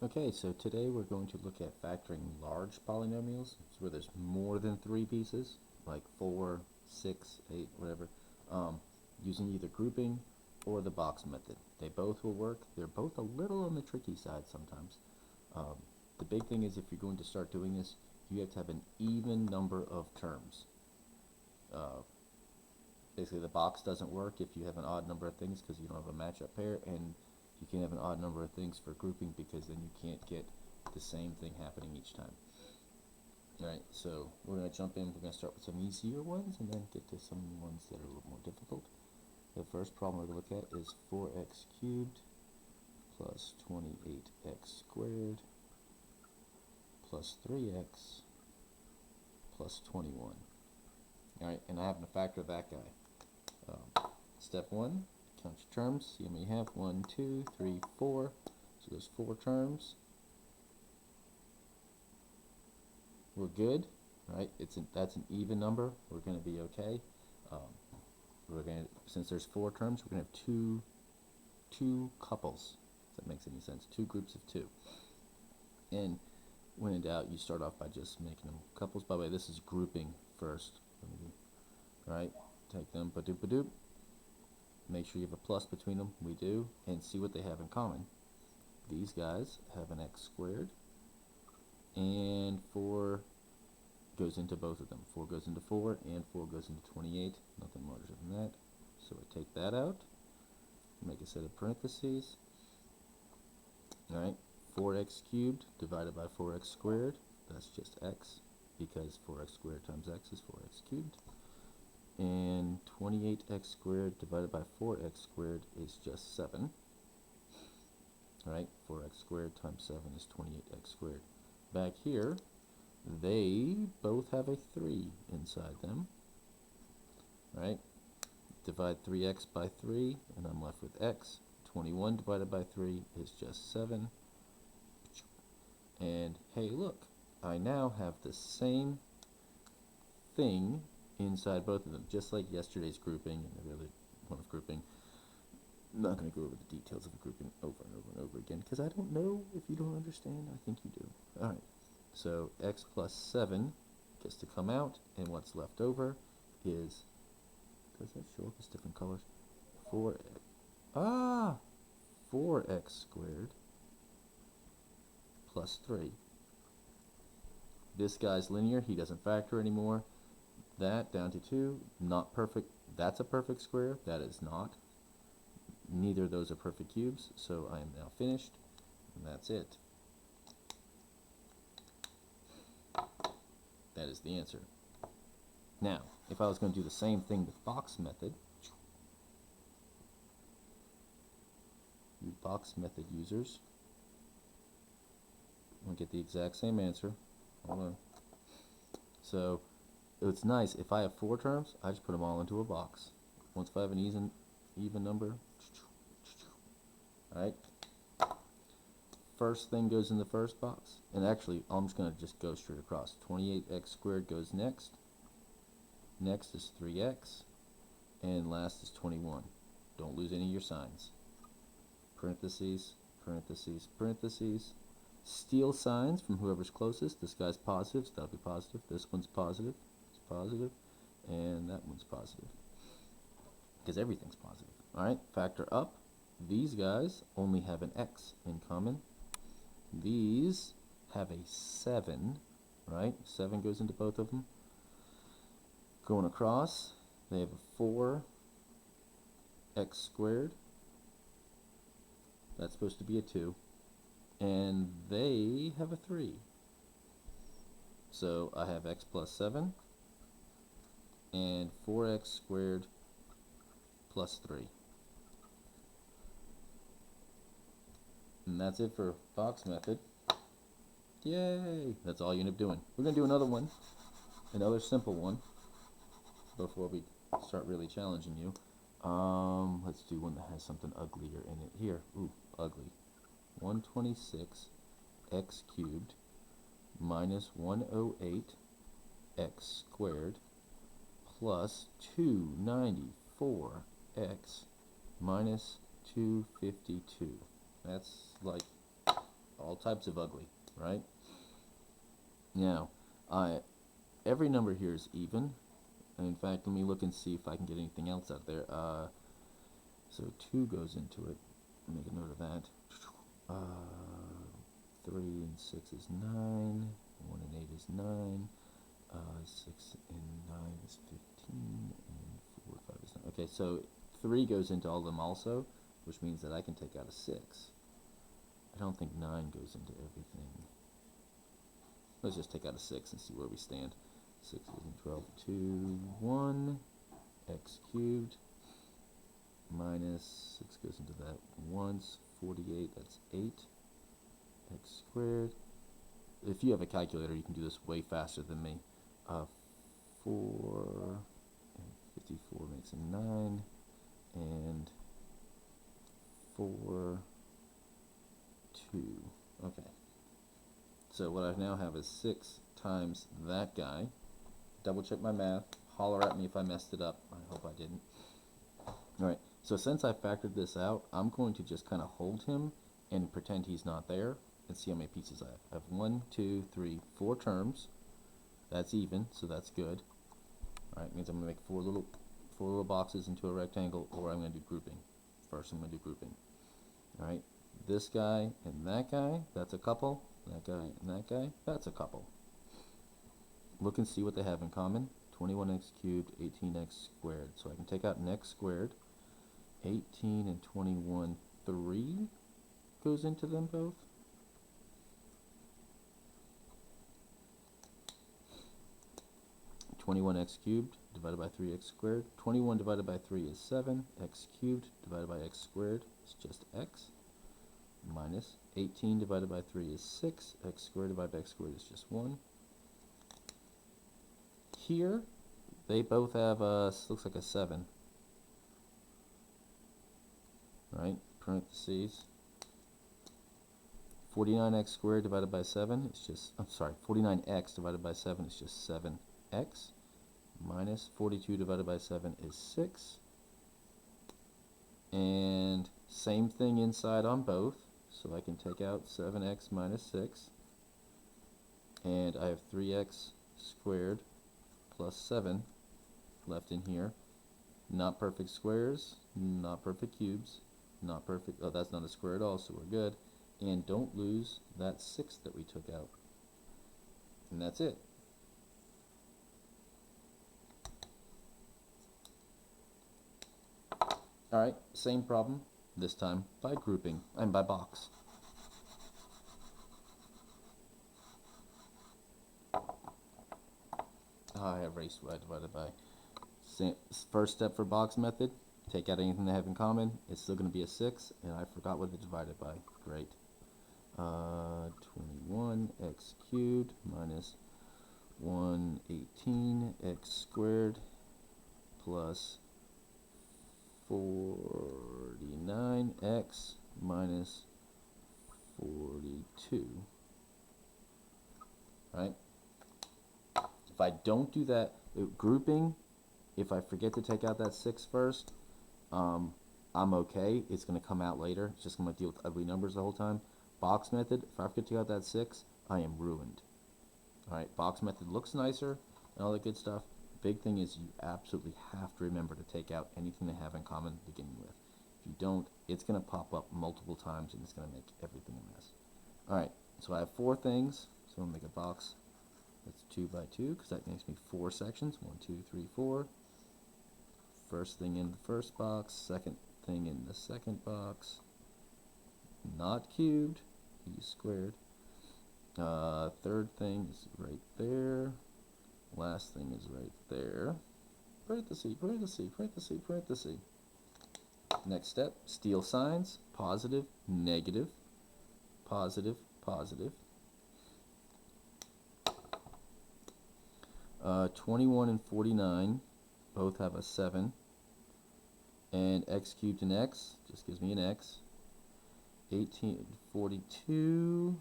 Okay, so today we're going to look at factoring large polynomials. It's where there's more than 3 pieces, like 4, 6, 8, whatever, using either grouping or the box method. They both will work. They're both a little on the tricky side sometimes. The big thing is if you're going to start doing this, you have to have an even number of terms. Basically, the box doesn't work if you have an odd number of things because you don't have a match-up pair, and you can't have an odd number of things for grouping because then you can't get the same thing happening each time. Alright, so we're going to jump in. We're going to start with some easier ones and then get to some ones that are a little more difficult. The first problem we're going to look at is 4x cubed plus 28x squared plus 3x plus 21. Alright, and I happen to factor that guy. Step 1, count your terms, see how many you have. 1, 2, 3, 4. So there's 4 terms. We're good, right? That's an even number. We're going to be okay. Since there's 4 terms, we're going to have two couples, if that makes any sense. 2 groups of 2. And when in doubt, you start off by just making them couples. By the way, this is grouping first. Right? Take them, ba-doop. Make sure you have a plus between them. We do. And see what they have in common. These guys have an x squared. And 4 goes into both of them. 4 goes into 4, and 4 goes into 28. Nothing larger than that. So I take that out. Make a set of parentheses. Alright. 4x cubed divided by 4x squared. That's just x, because 4x squared times x is 4x cubed. And 28x squared divided by 4x squared is just 7. Right? 4x squared times 7 is 28x squared. Back here, they both have a 3 inside them. Right? Divide 3x by 3, and I'm left with x. 21 divided by 3 is just 7. And hey, look, I now have the same thing inside both of them, just like yesterday's grouping and every other one of grouping. I'm not going to go over the details of grouping over and over and over again because I don't know if you don't understand. I think you do. Alright, so x plus 7 gets to come out, and what's left over is, does that show up as different colors? 4x squared plus 3. This guy's linear, he doesn't factor anymore. That down to 2, not perfect. That's a perfect square. That is not. Neither of those are perfect cubes, so I am now finished, and that's it. That is the answer. Now, if I was going to do the same thing with box method, you box method users will get the exact same answer. Hold on. So it's nice, if I have 4 terms, I just put them all into a box. Once I have an even number, alright, first thing goes in the first box, and actually I'm just going to just go straight across. 28x squared goes next, next is 3x, and last is 21. Don't lose any of your signs. Parentheses, parentheses, parentheses. Steal signs from whoever's closest. This guy's positive, so that'll be positive. This one's positive, it's positive, and that one's positive, because everything's positive. Alright, factor up. These guys only have an x in common. These have a 7, right? 7 goes into both of them. Going across, they have a 4x squared. That's supposed to be a 2. And they have a 3. So I have x plus 7 and 4x squared plus 3. And that's it for box method. Yay! That's all you end up doing. We're going to do another one, another simple one, before we start really challenging you. Let's do one that has something uglier in it. Here, ooh, ugly. 126 x cubed minus 108 x squared plus 294 x minus 252. That's like all types of ugly, right? Now, every number here is even. In fact, let me look and see if I can get anything else out there. So 2 goes into it. Make a note of that. 3 and 6 is 9. 1 and 8 is 9. 6 and 9 is 15. And 4 and 5 is 9. Okay, so 3 goes into all of them also, which means that I can take out a 6. I don't think 9 goes into everything. Let's just take out a 6 and see where we stand. 6 goes into 12. 2, 1, x cubed, minus 6 goes into that once, 48, that's 8, x squared. If you have a calculator, you can do this way faster than me. 4 and 54 makes a 9, and 4, 2. Okay. So what I now have is 6 times that guy. Double check my math. Holler at me if I messed it up. I hope I didn't. Alright, so since I factored this out, I'm going to just kind of hold him and pretend he's not there and see how many pieces I have. I have 1, 2, 3, 4 terms. That's even, so that's good. Alright, means I'm going to make four little boxes into a rectangle, or I'm going to do grouping. First I'm going to do grouping. Alright, this guy and that guy, that's a couple. That guy and that guy, that's a couple. Look and see what they have in common. 21x cubed, 18x squared. So I can take out an x squared. 18 and 21, 3 goes into them both. (21x cubed divided by 3x squared). 21 divided by 3 is 7. X cubed divided by x squared is just x. Minus 18 divided by 3 is 6. X squared divided by x squared is just 1. Here, they both have looks like a 7. Right? Parentheses. 49x squared divided by 7 is just, 49x divided by 7 is just 7x. Minus 42 divided by 7 is 6. And same thing inside on both. So I can take out 7x minus 6. And I have 3x squared plus 7 left in here. Not perfect squares, not perfect cubes, not perfect, oh, that's not a square at all, so we're good. And don't lose that 6 that we took out. And that's it. Alright, same problem, this time by grouping, and by box. I erased what I divided by. First step for box method, take out anything they have in common. It's still going to be a 6, and I forgot what it divided by. Great. 21x cubed minus 118x squared plus 49x minus 42. Right? If I don't do that, grouping, if I forget to take out that 6 first, I'm okay. It's going to come out later. It's just going to deal with ugly numbers the whole time. Box method, if I forget to take out that 6, I am ruined. Alright, box method looks nicer and all that good stuff. Big thing is you absolutely have to remember to take out anything they have in common beginning with. If you don't, it's going to pop up multiple times and it's going to make everything a mess. Alright, so I have 4 things. So I'm going to make a box that's 2 by 2 because that makes me 4 sections. 1, 2, 3, 4. First thing in the first box, second thing in the second box. Not cubed, e squared. Third thing is right there. Last thing is right there. Parenthesis, parenthesis, parenthesis, parenthesis. Next step, steal signs. Positive, negative, positive, positive. 21 and 49 both have a 7. And x cubed and x just gives me an x. 18, 42,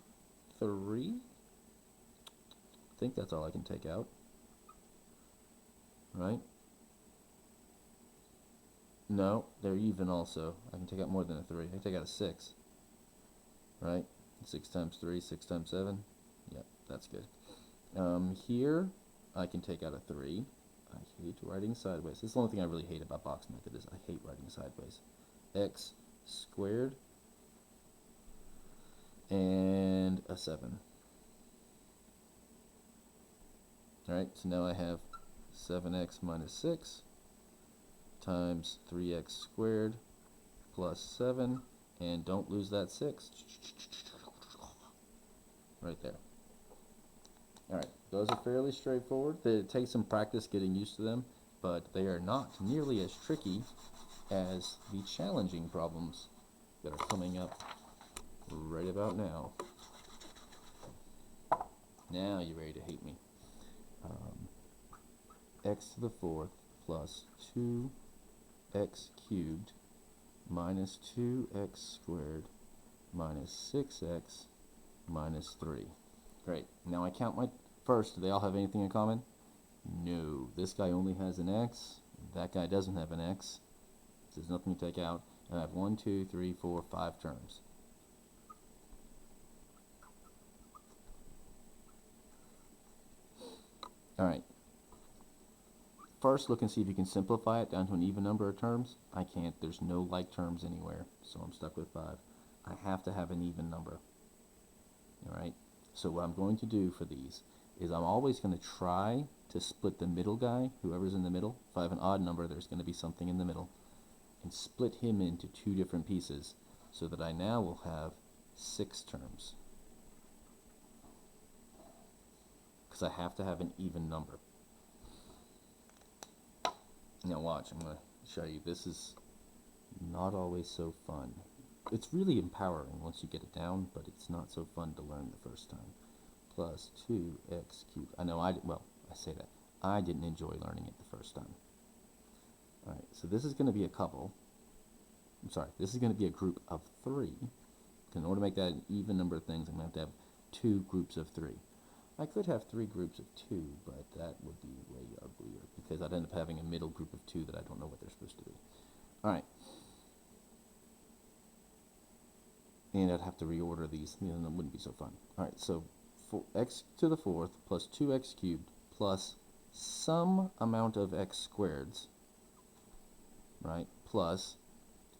3. I think that's all I can take out. Right? No, they're even also. I can take out more than a 3. I can take out a 6. Right? 6 times 3, 6 times 7. Yep, that's good. Here, I can take out a 3. I hate writing sideways. This is the only thing I really hate about box method is I hate writing sideways. X squared and a 7. Alright, so now I have 7x minus 6 times 3x squared plus 7, and don't lose that 6. Right there. Alright, those are fairly straightforward. It takes some practice getting used to them, but they are not nearly as tricky as the challenging problems that are coming up right about now. Now you're ready to hate me. X to the 4th plus 2x cubed minus 2x squared minus 6x minus 3. Great. Now I count my first. Do they all have anything in common? No. This guy only has an x. That guy doesn't have an x. So there's nothing to take out. And I have 1, 2, 3, 4, 5 terms. Alright. First, look and see if you can simplify it down to an even number of terms. I can't. There's no like terms anywhere, so I'm stuck with 5. I have to have an even number. Alright? So what I'm going to do for these is I'm always going to try to split the middle guy, whoever's in the middle. If I have an odd number, there's going to be something in the middle. And split him into 2 different pieces so that I now will have 6 terms. Because I have to have an even number. Now watch, I'm going to show you. This is not always so fun. It's really empowering once you get it down, but it's not so fun to learn the first time. Plus 2x cubed. I know I say that. I didn't enjoy learning it the first time. Alright, so this is going to be a couple. I'm sorry, this is going to be a group of 3. In order to make that an even number of things, I'm going to have 2 groups of 3. I could have 3 groups of 2, but that would be way uglier because I'd end up having a middle group of 2 that I don't know what they're supposed to be. Alright. And I'd have to reorder these, and it wouldn't be so fun. Alright, so x to the 4th plus 2x cubed plus some amount of x squareds, right, plus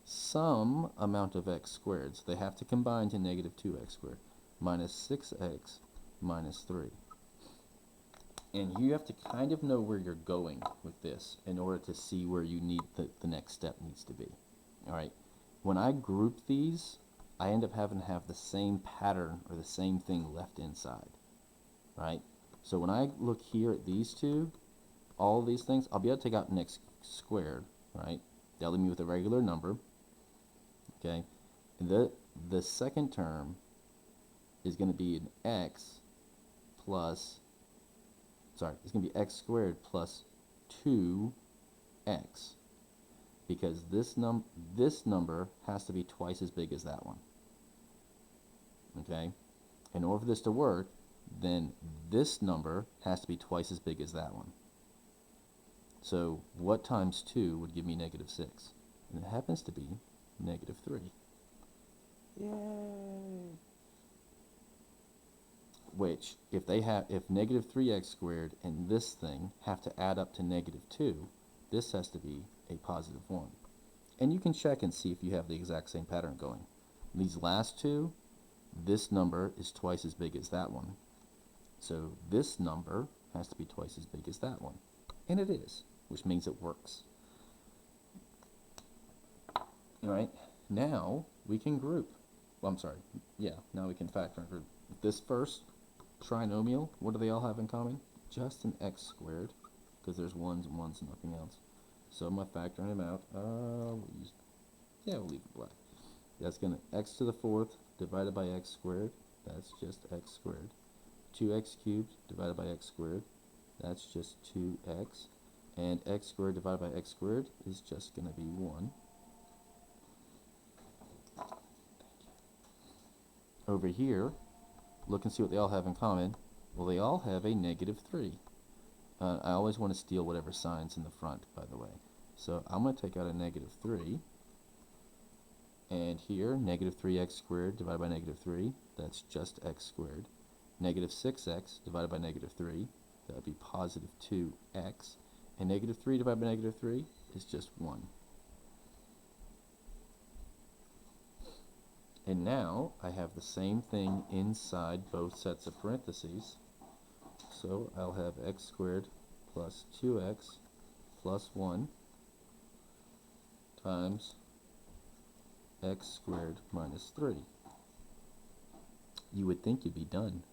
some amount of x squared. So they have to combine to negative 2x squared minus 6x minus 3. And you have to kind of know where you're going with this in order to see where you need the next step needs to be. Alright, when I group these, I end up having to have the same pattern or the same thing left inside. Right? So when I look here at these two, all of these things, I'll be able to take out an x squared, right? That'll leave me with a regular number. Okay? And the second term is going to be an x plus, sorry, it's going to be x squared plus 2x. Because this number has to be twice as big as that one. Okay? In order for this to work, then this number has to be twice as big as that one. So what times 2 would give me negative 6? And it happens to be negative 3. Yay! Which, if negative 3x squared and this thing have to add up to negative 2, this has to be a positive 1. And you can check and see if you have the exact same pattern going. These last two, this number is twice as big as that one. So this number has to be twice as big as that one. And it is, which means it works. Alright, now we can group. Well, I'm sorry. Yeah, now we can factor and group. This first trinomial, what do they all have in common? Just an x squared, because there's ones and ones and nothing else. So I'm going to factor them out. We'll leave it black. That's going to x to the 4th divided by x squared. That's just x squared. 2x cubed divided by x squared. That's just 2x. And x squared divided by x squared is just going to be 1. Over here, look and see what they all have in common. Well, they all have a negative 3. I always want to steal whatever sign's in the front, by the way. So I'm going to take out a negative 3. And here, negative 3x squared divided by negative 3, that's just x squared. Negative 6x divided by negative 3, that would be positive 2x. And negative 3 divided by negative 3 is just 1. And now I have the same thing inside both sets of parentheses. So I'll have x squared plus 2x plus 1 times x squared minus 3. You would think you'd be done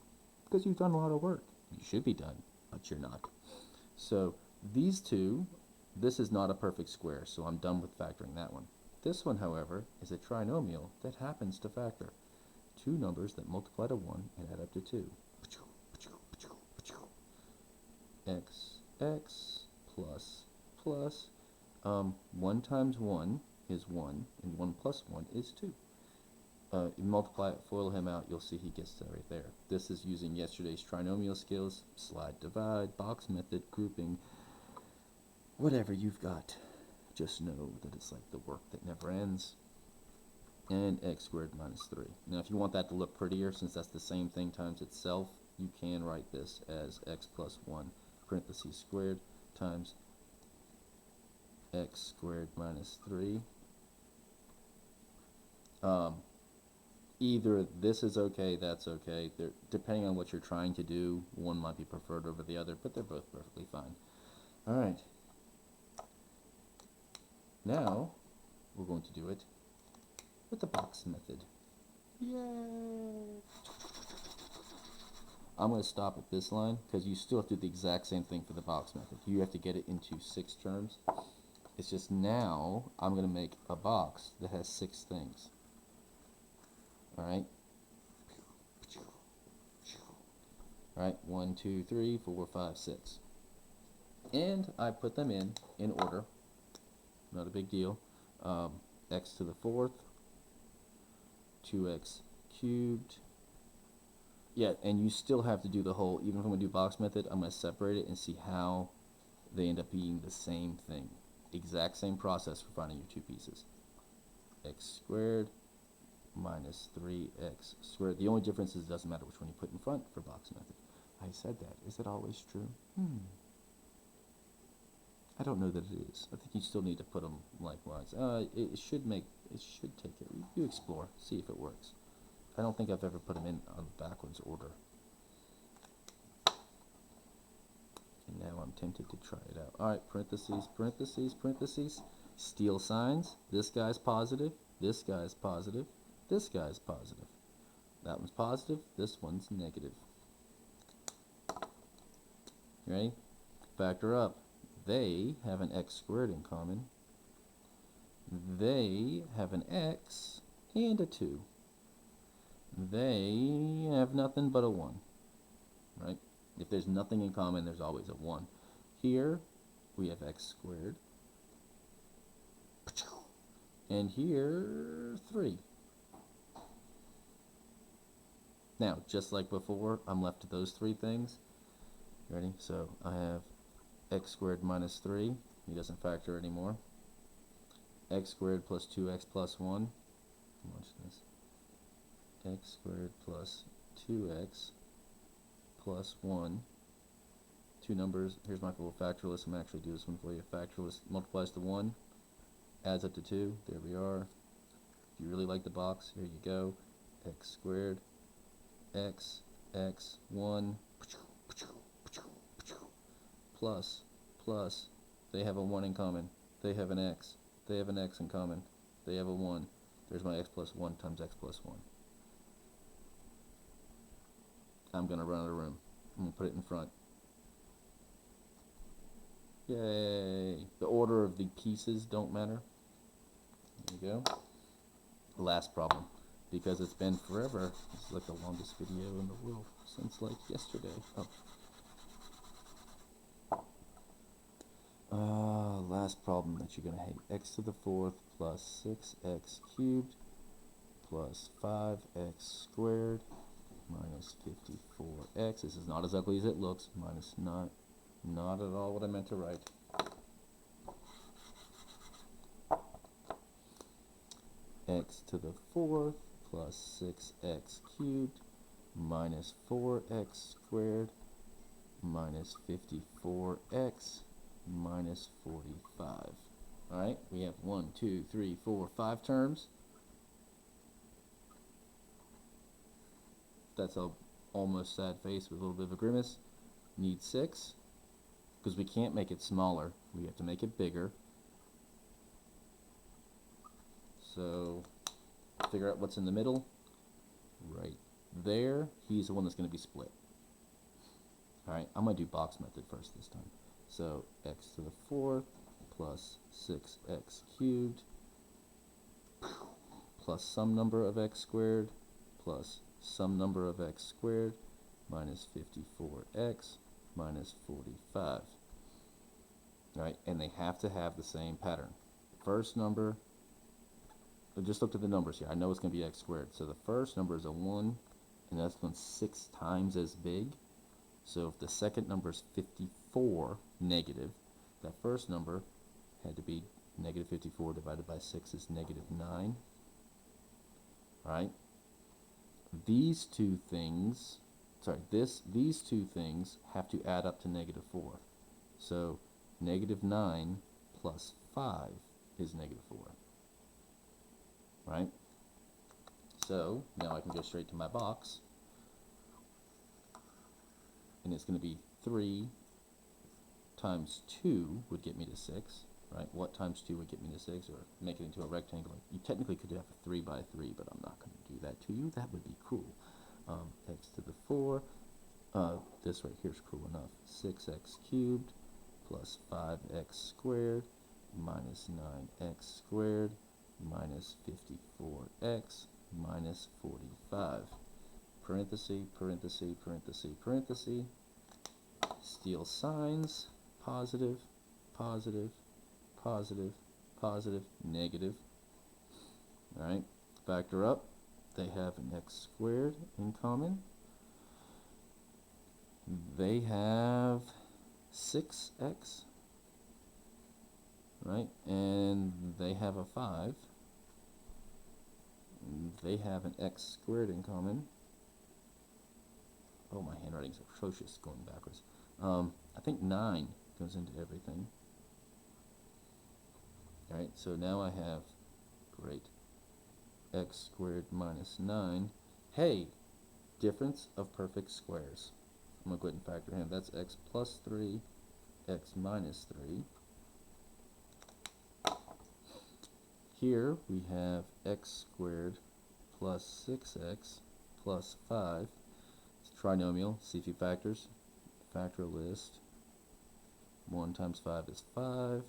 because you've done a lot of work. You should be done, but you're not. So these two, this is not a perfect square, so I'm done with factoring that one. This one, however, is a trinomial that happens to factor two numbers that multiply to 1 and add up to 2. X plus 1 times 1 is 1, and 1 plus 1 is 2. You multiply it, FOIL him out, you'll see he gets that right there. This is using yesterday's trinomial skills, slide, divide, box method, grouping, whatever you've got. Just know that it's like the work that never ends. And x squared minus 3. Now if you want that to look prettier, since that's the same thing times itself, you can write this as x plus 1 parentheses squared times x squared minus 3. Either this is okay, that's okay. Depending on what you're trying to do, one might be preferred over the other, but they're both perfectly fine. Alright. Now, we're going to do it with the box method. Yay! I'm going to stop at this line because you still have to do the exact same thing for the box method. You have to get it into 6 terms. It's just now I'm going to make a box that has 6 things. Alright? Alright, 1, 2, 3, 4, 5, 6. And I put them in order. Not a big deal. X to the 4th, 2x cubed. Yeah, and you still have to do the whole, even if I'm going to do box method, I'm going to separate it and see how they end up being the same thing. Exact same process for finding your 2 pieces. X squared minus 3x squared. The only difference is it doesn't matter which one you put in front for box method. I said that. Is it always true? I don't know that it is. I think you still need to put them likewise. It should take it. You explore, see if it works. I don't think I've ever put them in on backwards order. And now I'm tempted to try it out. Alright, parentheses, parentheses, parentheses. Steal signs. This guy's positive. This guy's positive. This guy's positive. That one's positive. This one's negative. Ready? Factor up. They have an x squared in common. They have an x and a 2. They have nothing but a 1. Right? If there's nothing in common, there's always a 1. Here, we have x squared. And here, 3. Now, just like before, I'm left to those 3 things. Ready? So I have x squared minus 3. He doesn't factor anymore. X squared plus 2x plus 1. Watch this. X squared plus 2x plus 1. 2 numbers. Here's my little factorless. I'm going to actually do this one for you. Factorless multiplies to 1. Adds up to 2. There we are. If you really like the box, here you go. X squared. X. 1. Plus, they have a 1 in common. They have an x. They have an x in common. They have a 1. There's my x plus 1 times x plus 1. I'm going to run out of room. I'm going to put it in front. Yay! The order of the pieces don't matter. There you go. Last problem. Because it's been forever. This is like the longest video in the world since like yesterday. Last problem that you're going to hate. X to the 4th plus 6x cubed plus 5x squared minus 54x. This is not as ugly as it looks. Minus not at all what I meant to write. x to the fourth plus 6x cubed minus 4x squared minus 54x minus 45. Alright, we have 1, 2, 3, 4, 5 terms. That's a almost sad face with a little bit of a grimace. Need 6, because we can't make it smaller. We have to make it bigger. So, figure out what's in the middle. Right there, he's the one that's going to be split. Alright, I'm going to do box method first this time. So, x to the fourth plus 6x cubed plus some number of x squared plus some number of x squared minus 54x minus 45. Alright, and they have to have the same pattern. First number, I just looked at the numbers here. I know it's going to be x squared. So the first number is a 1, and that's going 6 times as big. So if the second number is 54 negative, that first number had to be negative 54 divided by 6 is negative 9. Alright? These two things have to add up to negative 4. So negative 9 plus 5 is negative 4. Right? So now I can go straight to my box, and it's going to be 3 times 2 would get me to 6. Right? What times 2 would get me to 6, or make it into a rectangle? You technically could have a 3 by 3, but I'm not going to do that to you. That would be cruel. X to the 4. This right here is cruel enough. 6x cubed plus 5x squared minus 9x squared minus 54x minus 45. Parenthesis, parenthesis, parenthesis, parenthesis. Steal signs. Positive, positive, positive, positive, negative. Alright, factor up. They have an x squared in common. They have 6x, right? And they have a 5. They have an x squared in common. Oh, my handwriting's atrocious going backwards. I think 9 goes into everything. Alright, so now I have, great, x squared minus 9. Hey, difference of perfect squares. I'm going to go ahead and factor in. That's x plus 3, x minus 3. Here we have x squared plus 6x plus 5. It's a trinomial. See a few factors. Factor list. 1 times 5 is 5.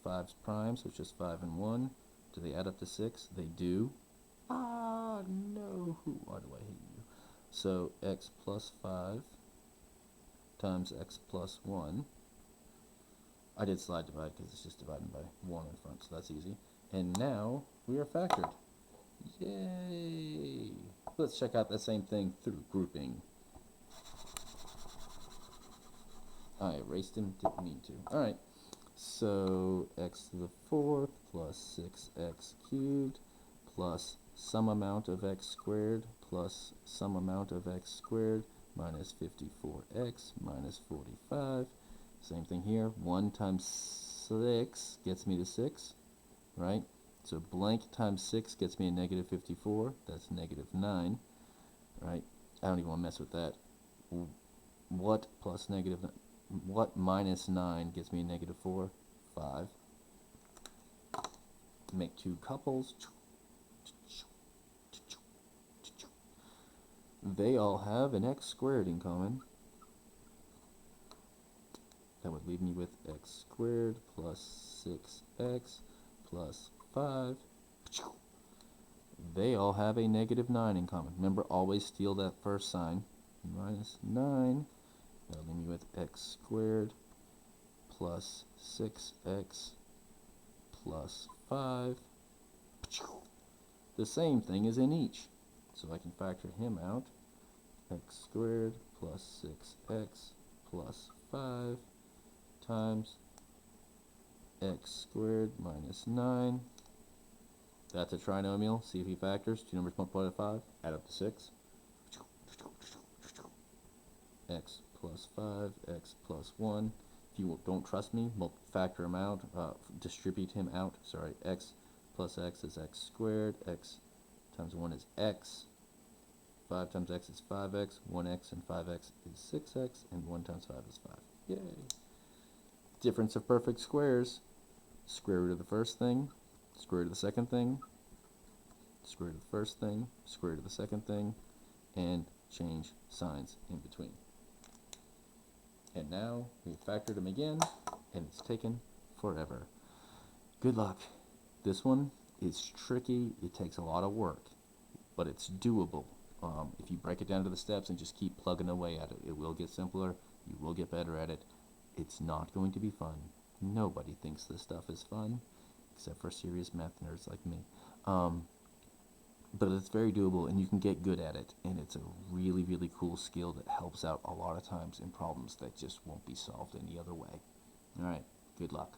5's prime, so it's just 5 and 1. Do they add up to 6? They do. Ah, no. Why do I hate you? So x plus 5 times x plus 1. I did slide divide because it's just dividing by 1 in front, so that's easy. And now we are factored. Yay! Let's check out that same thing through grouping. I erased him, didn't mean to. Alright, so x to the fourth plus 6x cubed plus some amount of x squared plus some amount of x squared minus 54x minus 45. Same thing here. 1 times 6 gets me to 6, right? So blank times 6 gets me a negative 54. That's negative 9, right? I don't even want to mess with that. What plus negative 9? What minus 9 gets me a negative 4? 5. Make two couples. They all have an x squared in common. That would leave me with x squared plus 6x plus 5. They all have a negative 9 in common. Remember, always steal that first sign. Minus 9. That'll leave me with x squared plus 6x plus 5. The same thing is in each. So I can factor him out. X squared plus 6x plus 5 times x squared minus 9 That's a trinomial. See if he factors. Two numbers multiplied by 5. Add up to 6. X plus 5, x plus 1. If you don't trust me, factor him out, distribute him out. Sorry, x plus x is x squared. X times 1 is x. 5 times x is 5x. 1x and 5x is 6x. And 1 times 5 is 5. Yay! Difference of perfect squares. Square root of the first thing, square root of the second thing, square root of the first thing, square root of the second thing, and change signs in between. And now we factored them again, and it's taken forever. Good luck. This one is tricky. It takes a lot of work, but it's doable. If you break it down to the steps and just keep plugging away at it, it will get simpler. You will get better at it. It's not going to be fun. Nobody thinks this stuff is fun, except for serious math nerds like me. But it's very doable, and you can get good at it, and it's a really, really cool skill that helps out a lot of times in problems that just won't be solved any other way. All right, good luck.